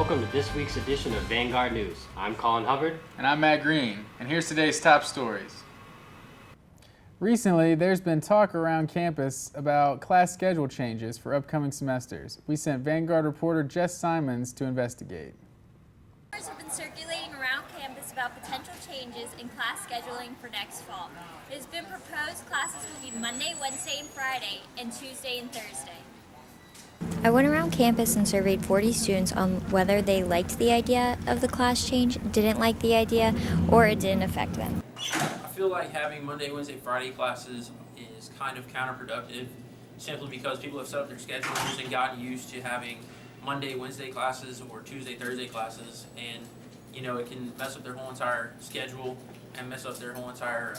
Welcome to this week's edition of Vanguard News. I'm Colin Hubbard. And I'm Matt Green, and here's today's top stories. Recently, there's been talk around campus about class schedule changes for upcoming semesters. We sent Vanguard reporter Jess Simons to investigate. Rumors have been circulating around campus about potential changes in class scheduling for next fall. It has been proposed classes will be Monday, Wednesday, and Friday, and Tuesday and Thursday. I went around campus and surveyed 40 students on whether they liked the idea of the class change, didn't like the idea, or it didn't affect them. I feel like having Monday, Wednesday, Friday classes is kind of counterproductive simply because people have set up their schedules and gotten used to having Monday, Wednesday classes or Tuesday, Thursday classes, and it can mess up their whole entire schedule and mess up their whole entire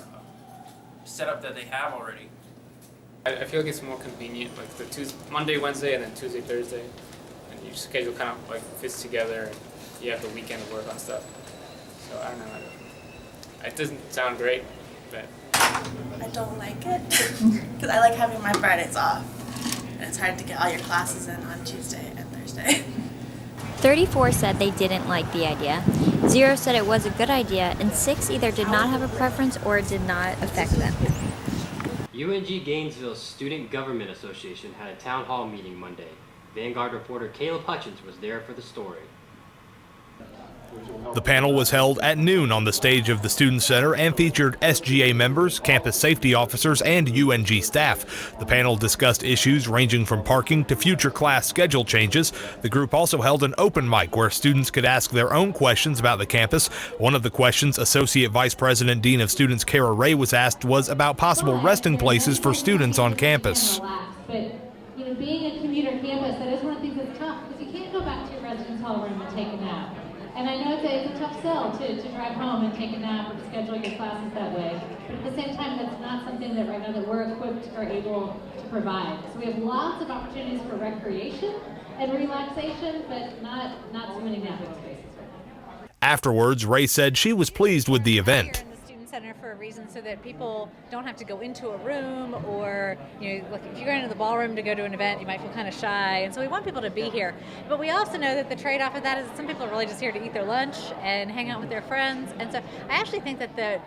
setup that they have already. I feel like it's more convenient, like the Monday, Wednesday, and then Tuesday, Thursday, and your schedule kind of like fits together, and you have the weekend to work on stuff. So I don't know. It doesn't sound great, but I don't like it because I like having my Fridays off, and it's hard to get all your classes in on Tuesday and Thursday. 34 said they didn't like the idea, 0 said it was a good idea, and 6 either did not have a preference or it did not affect them. UNG Gainesville's Student Government Association had a town hall meeting Monday. Vanguard reporter Caleb Hutchins was there for the story. The panel was held at noon on the stage of the Student Center and featured SGA members, campus safety officers, and UNG staff. The panel discussed issues ranging from parking to future class schedule changes. The group also held an open mic where students could ask their own questions about the campus. One of the questions Associate Vice President Dean of Students Kara Ray was asked was about possible resting places for students on campus. But being a commuter campus, that is one of the things that's tough because you can't go back to your residence hall room and take a nap. And I know it's a tough sell to drive home and take a nap or to schedule your classes that way. But at the same time, that's not something that right now that we're equipped or able to provide. So we have lots of opportunities for recreation and relaxation, but not so many napping spaces right now. Afterwards, Ray said she was pleased with the event. Center for a reason so that people don't have to go into a room or like if you're going into the ballroom to go to an event you might feel kind of shy, and so we want people to be here, but we also know that the trade-off of that is that some people are really just here to eat their lunch and hang out with their friends, and so I actually think that the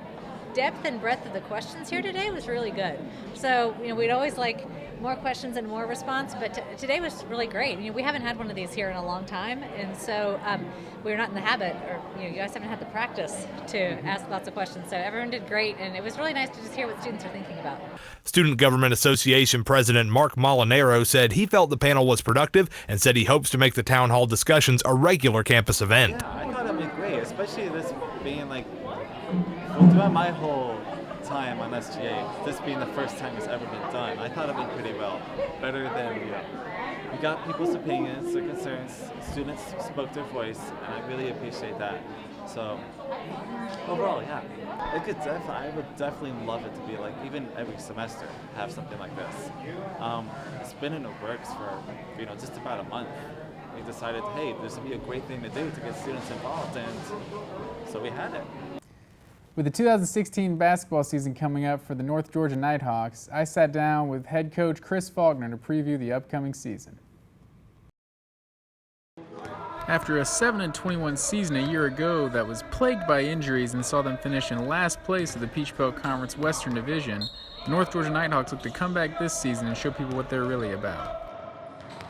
depth and breadth of the questions here today was really good. So we'd always like more questions and more response, but today was really great. We haven't had one of these here in a long time, and so we're not in the habit, or you guys haven't had the practice to ask lots of questions. So everyone did great, and it was really nice to just hear what students are thinking about. Student Government Association President Mark Molinaro said he felt the panel was productive and said he hopes to make the town hall discussions a regular campus event. Yeah, I thought it'd be great, especially this being throughout my whole time on SGA, this being the first time it's ever been done. I thought it went pretty well, better than we got people's opinions, their concerns, students spoke their voice, and I really appreciate that. So overall, yeah, I would definitely love it to be like even every semester have something like this. It's been in the works for just about a month. We decided, hey, this would be a great thing to do to get students involved, and so we had it. With the 2016 basketball season coming up for the North Georgia Nighthawks, I sat down with head coach Chris Faulkner to preview the upcoming season. After a 7-21 season a year ago that was plagued by injuries and saw them finish in last place of the Peach Belt Conference Western Division, the North Georgia Nighthawks look to come back this season and show people what they're really about.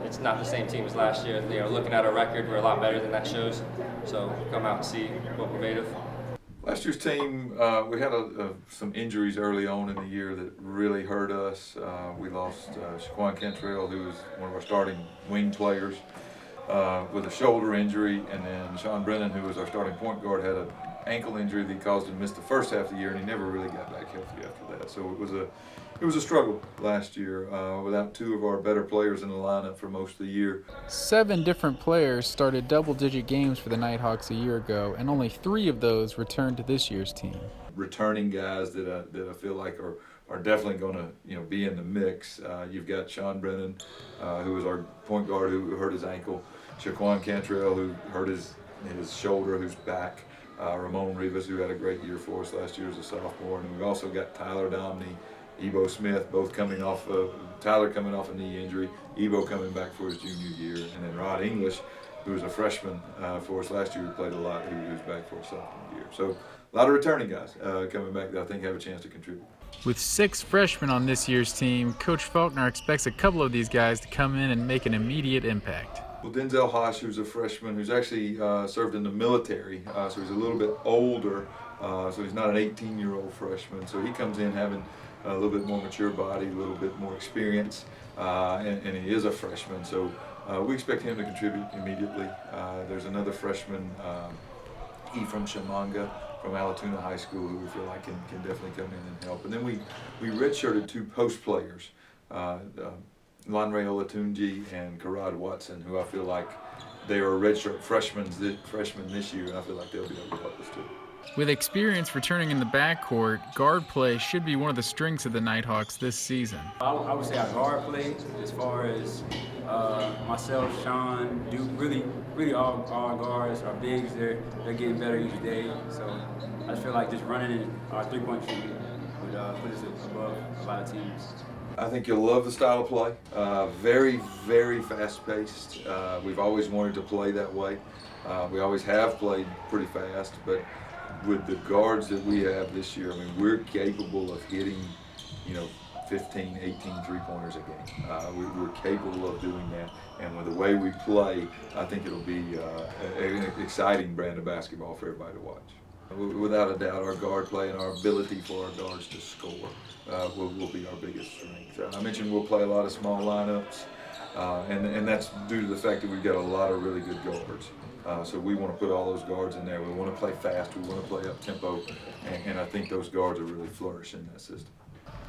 It's not the same team as last year. Looking at our record, we're a lot better than that shows. So come out and see what we're made of. Last year's team, we had some injuries early on in the year that really hurt us. We lost Shaquan Cantrell, who was one of our starting wing players, with a shoulder injury, and then Sean Brennan, who was our starting point guard, had an ankle injury that caused him to miss the first half of the year, and he never really got back healthy after that. So it was a struggle last year without two of our better players in the lineup for most of the year. 7 different players started double-digit games for the Nighthawks a year ago, and only 3 of those returned to this year's team. Returning guys that I feel like are definitely going to be in the mix. You've got Sean Brennan, who was our point guard who hurt his ankle. Shaquan Cantrell, who hurt his shoulder, who's back. Ramon Rivas, who had a great year for us last year as a sophomore. And we've also got Tyler Domney, Ebo Smith, both coming off Tyler coming off a knee injury, Ebo coming back for his junior year, and then Rod English who was a freshman for us last year, who played a lot, who's back for a sophomore year. So a lot of returning guys coming back that I think have a chance to contribute. With 6 freshmen on this year's team, Coach Faulkner expects a couple of these guys to come in and make an immediate impact. Well, Denzel Hosh, who's a freshman, who's actually served in the military, so he's a little bit older, so he's not an 18-year-old freshman. So he comes in having a little bit more mature body, a little bit more experience, and he is a freshman. So we expect him to contribute immediately. There's another freshman, Ephraim Shamanga, from Alatoona High School, who we feel like can definitely come in and help. And then we redshirted 2 post players, Lanre Olatunji and Karad Watson, who I feel like they are redshirt freshmen this year, and I feel like they'll be able to help us too. With experience returning in the backcourt, guard play should be one of the strengths of the Nighthawks this season. I would say our guard play, as far as myself, Sean, really all guards, our bigs, they're getting better each day. So I feel like just running in our three-point shooting would put us above a lot of teams. I think you'll love the style of play. Very, very fast-paced. We've always wanted to play that way. We always have played pretty fast, but with the guards that we have this year, I mean, we're capable of hitting, 15, 18 three-pointers a game. We're capable of doing that, and with the way we play, I think it'll be an exciting brand of basketball for everybody to watch. Without a doubt, our guard play and our ability for our guards to score will be our biggest strength. I mentioned we'll play a lot of small lineups, and that's due to the fact that we've got a lot of really good guards. So we want to put all those guards in there. We want to play fast. We want to play up tempo, and I think those guards will really flourish in that system.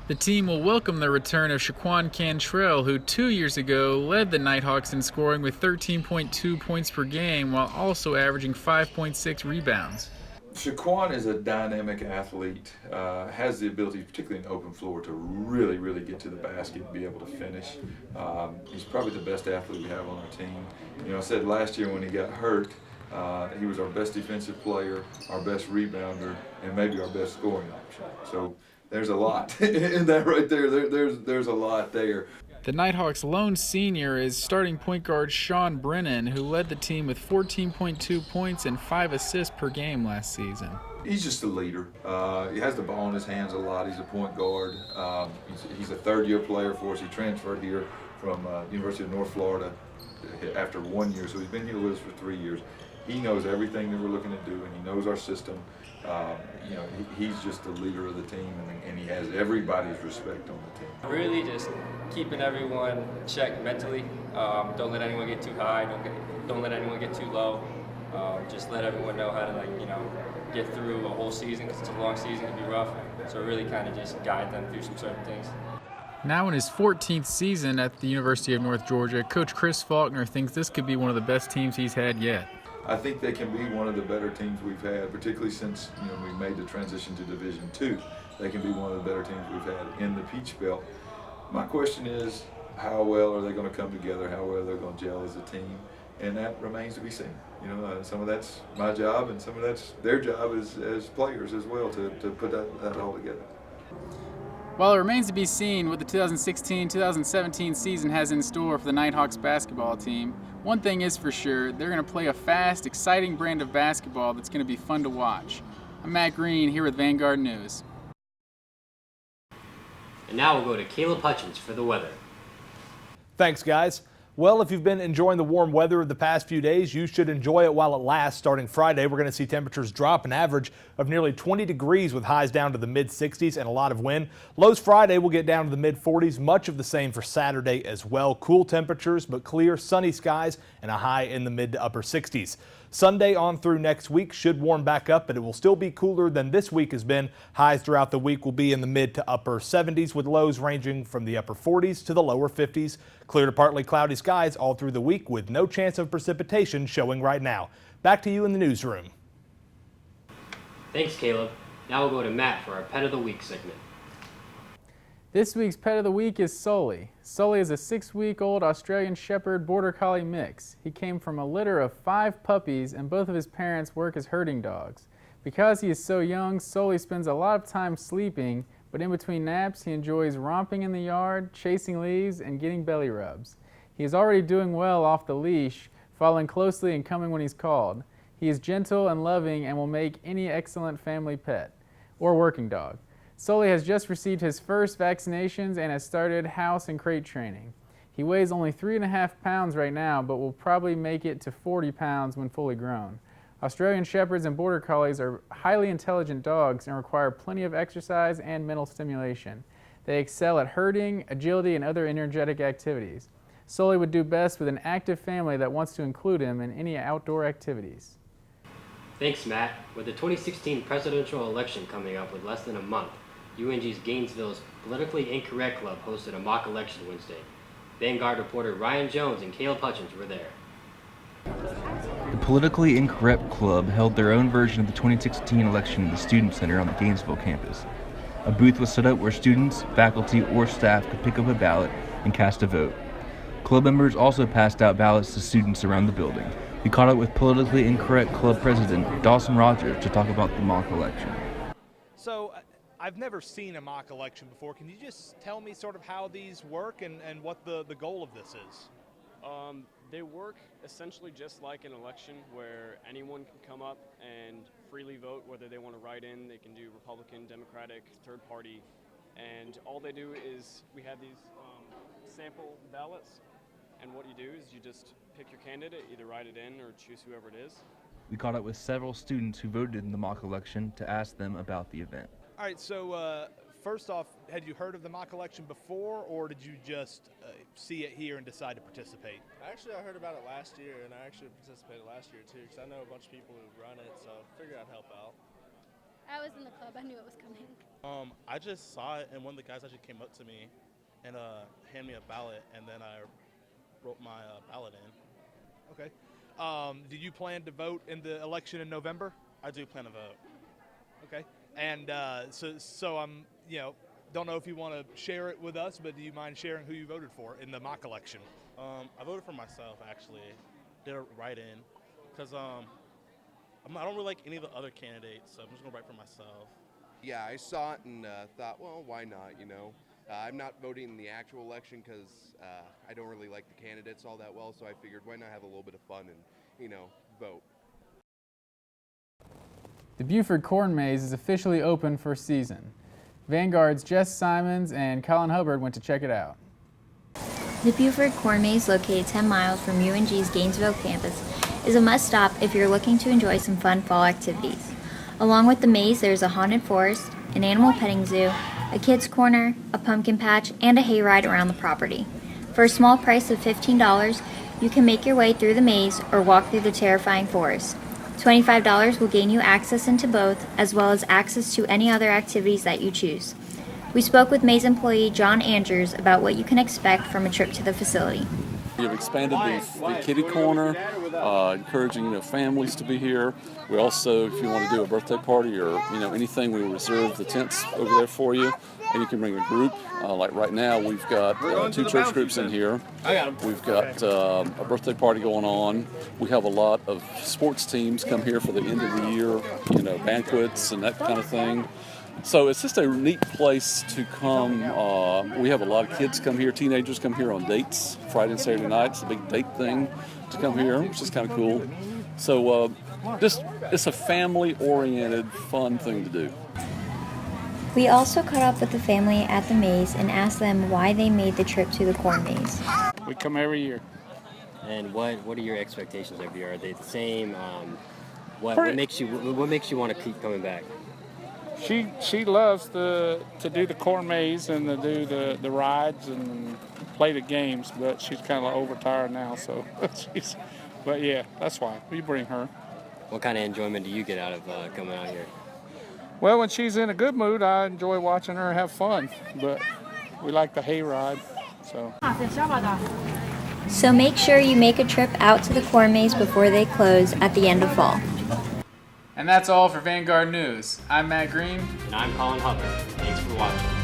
The team will welcome the return of Shaquan Cantrell, who 2 years ago led the Nighthawks in scoring with 13.2 points per game while also averaging 5.6 rebounds. Shaquan is a dynamic athlete, has the ability, particularly in open floor, to really, really get to the basket and be able to finish. He's probably the best athlete we have on our team. I said last year when he got hurt, he was our best defensive player, our best rebounder, and maybe our best scoring option. So there's a lot in that right there. There's a lot there. The Nighthawks' lone senior is starting point guard Sean Brennan, who led the team with 14.2 points and 5 assists per game last season. He's just a leader. He has the ball in his hands a lot. He's a point guard. He's a third-year player for us. He transferred here from University of North Florida after 1 year, so he's been here with us for 3 years. He knows everything that we're looking to do, and he knows our system. He's just the leader of the team, and he has everybody's respect on the team. Really just keeping everyone checked mentally. Don't let anyone get too high. Don't let anyone get too low. Just let everyone know how to get through a whole season, because it's a long season, it can be rough. So really kind of just guide them through some certain things. Now in his 14th season at the University of North Georgia, Coach Chris Faulkner thinks this could be one of the best teams he's had yet. I think they can be one of the better teams we've had, particularly since we made the transition to Division II. They can be one of the better teams we've had in the Peach Belt. My question is, how well are they going to come together? How well they're going to gel as a team? And that remains to be seen. Some of that's my job, and some of that's their job as players as well to put that all together. While it remains to be seen what the 2016-2017 season has in store for the Nighthawks basketball team, one thing is for sure, they're going to play a fast, exciting brand of basketball that's going to be fun to watch. I'm Matt Green here with Vanguard News. And now we'll go to Caleb Hutchins for the weather. Thanks, guys. Well, if you've been enjoying the warm weather of the past few days, you should enjoy it while it lasts. Starting Friday, we're going to see temperatures drop an average of nearly 20 degrees with highs down to the mid-60s and a lot of wind. Lows Friday will get down to the mid-40s, much of the same for Saturday as well. Cool temperatures, but clear, sunny skies and a high in the mid to upper 60s. Sunday on through next week should warm back up, but it will still be cooler than this week has been. Highs throughout the week will be in the mid to upper 70s with lows ranging from the upper 40s to the lower 50s. Clear to partly cloudy skies all through the week with no chance of precipitation showing right now. Back to you in the newsroom. Thanks, Caleb. Now we'll go to Matt for our Pet of the Week segment. This week's Pet of the Week is Sully. Sully is a 6-week-old Australian Shepherd Border Collie mix. He came from a litter of 5 puppies, and both of his parents work as herding dogs. Because he is so young, Sully spends a lot of time sleeping, but in between naps he enjoys romping in the yard, chasing leaves, and getting belly rubs. He is already doing well off the leash. following closely and coming when he's called. He is gentle and loving and will make any excellent family pet or working dog. Sully has just received his first vaccinations and has started house and crate training. He weighs only 3.5 pounds right now, but will probably make it to 40 pounds when fully grown. Australian Shepherds and Border Collies are highly intelligent dogs and require plenty of exercise and mental stimulation. They excel at herding, agility, and other energetic activities. Sully would do best with an active family that wants to include him in any outdoor activities. Thanks, Matt. With the 2016 presidential election coming up with less than a month, UNG's Gainesville's Politically Incorrect Club hosted a mock election Wednesday. Vanguard reporter Ryan Jones and Caleb Hutchins were there. The Politically Incorrect Club held their own version of the 2016 election in the Student Center on the Gainesville campus. A booth was set up where students, faculty, or staff could pick up a ballot and cast a vote. Club members also passed out ballots to students around the building. We caught up with Politically Incorrect Club President Dawson Rogers to talk about the mock election. So, I've never seen a mock election before. Can you just tell me sort of how these work and what the goal of this is? They work essentially just like an election where anyone can come up and freely vote whether they want to write in. They can do Republican, Democratic, third party, and all they do is we have these sample ballots, and what you do is you just pick your candidate, either write it in or choose whoever it is. We caught up with several students who voted in the mock election to ask them about the event. All right, so first off, had you heard of the mock election before, or did you just see it here and decide to participate? Actually, I heard about it last year, and I actually participated last year too, because I know a bunch of people who run it, so I figured I'd help out. I was in the club. I knew it was coming. I just saw it, and one of the guys actually came up to me and handed me a ballot, and then I wrote my ballot in. Okay. Do you plan to vote in the election in November? I do plan to vote. Okay. And so I'm, don't know if you want to share it with us, but do you mind sharing who you voted for in the mock election? I voted for myself, actually. Did a write-in, because I don't really like any of the other candidates, so I'm just going to write for myself. Yeah, I saw it and thought, well, why not, I'm not voting in the actual election because I don't really like the candidates all that well, so I figured why not have a little bit of fun and, vote. The Buford Corn Maze is officially open for season. Vanguard's Jess Simons and Colin Hubbard went to check it out. The Buford Corn Maze, located 10 miles from UNG's Gainesville campus, is a must-stop if you're looking to enjoy some fun fall activities. Along with the maze, there's a haunted forest, an animal petting zoo, a kids' corner, a pumpkin patch, and a hayride around the property. For a small price of $15, you can make your way through the maze or walk through the terrifying forest. $25 will gain you access into both, as well as access to any other activities that you choose. We spoke with maze employee John Andrews about what you can expect from a trip to the facility. We've expanded the kiddie corner, encouraging families to be here. We also, if you want to do a birthday party or anything, we reserve the tents over there for you, and you can bring a group. Like right now, we've got 2 church groups in here. We've got a birthday party going on. We have a lot of sports teams come here for the end of the year, banquets and that kind of thing. So it's just a neat place to come. We have a lot of kids come here, teenagers come here on dates, Friday and Saturday night. It's a big date thing to come here, which is kind of cool. So it's a family-oriented, fun thing to do. We also caught up with the family at the maze and asked them why they made the trip to the corn maze. We come every year. And what are your expectations every year? Are they the same? What makes you want to keep coming back? She loves to do the corn maze and to do the rides and play the games, but she's kind of overtired now, so but yeah, that's why we bring her. What kind of enjoyment do you get out of coming out here? Well, when she's in a good mood, I enjoy watching her have fun, but we like the hayride, so. So make sure you make a trip out to the corn maze before they close at the end of fall. And that's all for Vanguard News. I'm Matt Green. And I'm Colin Hubbard. Thanks for watching.